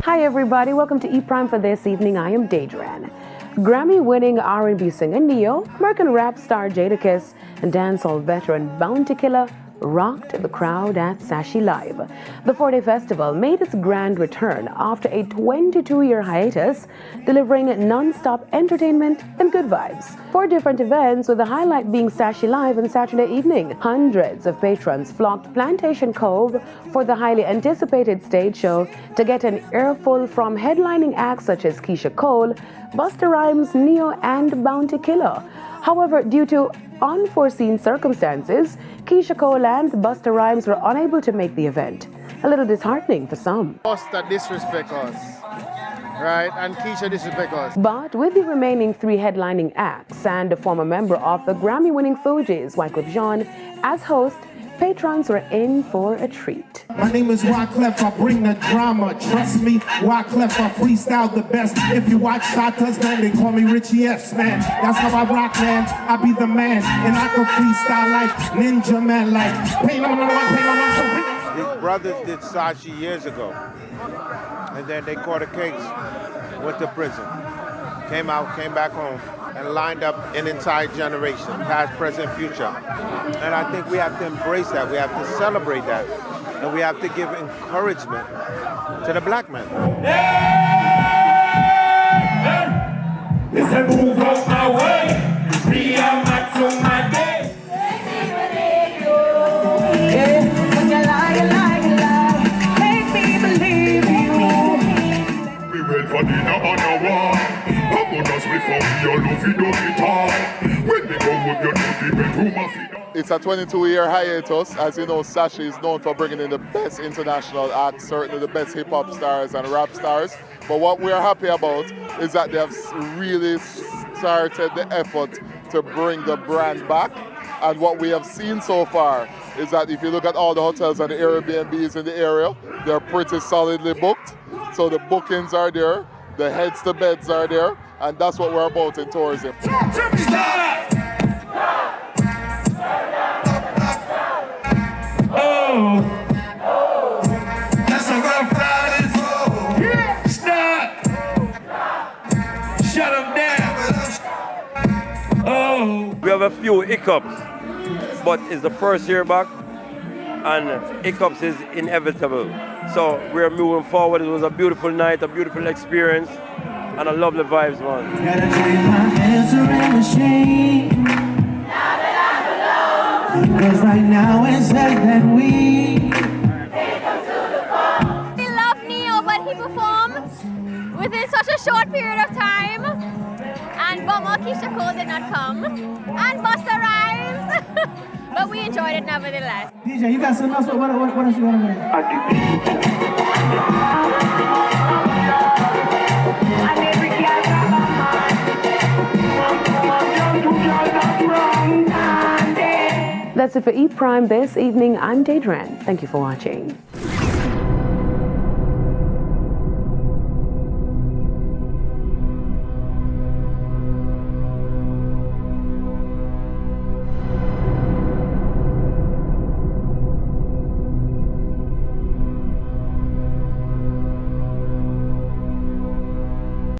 Hi everybody, welcome to E Prime for this evening. I am Daedran. Grammy-winning R&B singer Neo, American rap star Jadakiss, and dancehall veteran Bounty Killer rocked the crowd at Sashi Live. The 4-day festival made its grand return after a 22-year hiatus, delivering non-stop entertainment and good vibes. 4 different events, with the highlight being Sashi Live on Saturday evening. Hundreds of patrons flocked Plantation Cove for the highly anticipated stage show to get an earful from headlining acts such as Keisha Cole, Busta Rhymes, Neo, and Bounty Killer. However, due to unforeseen circumstances, Keisha Cole and Busta Rhymes were unable to make the event. A little disheartening for some. Busta disrespect us, right? And Keisha disrespect us. But with the remaining 3 headlining acts and a former member of the Grammy-winning Fugees, Wyclef Jean, as host, patrons were in for a treat. My name is Wyclef, I bring the drama. Trust me, Wyclef, I freestyle the best. If you watch Shotters, man, they call me Richie F's, man. That's how I rock, man. I be the man, and I can freestyle like Ninja Man, like pain on one. His brothers did Sashi years ago, and then they caught a case, went to prison, came back home, and lined up an entire generation, past, present, future. And I think we have to embrace that, we have to celebrate that, and we have to give encouragement to the black man. Listen, move out my way, free your mat on my day. Make me believe you. We wait for dinner on our wall. It's a 22-year hiatus. As you know, Sashi is known for bringing in the best international acts, certainly the best hip-hop stars and rap stars. But what we're happy about is that they have really started the effort to bring the brand back. And what we have seen so far is that if you look at all the hotels and the Airbnbs in the area, they're pretty solidly booked. So the bookings are there, the heads to beds are there, and that's what we're about in tourism. That's a rough riders. Stop. Shut them down. We have a few hiccups, but it's the first year back, and hiccups is inevitable. So we're moving forward. It was a beautiful night, a beautiful experience, and I love the vibes, man. Gotta trade my answering machine. Now that I'm alone. Because right now it says that we love Neo, but he performed within such a short period of time. And Bummer Keisha Cole did not come. And Busta Rhymes. But we enjoyed it nevertheless. DJ, you got something else? What else you want to say? That's it for E Prime this evening. I'm Daedran. Thank you for watching.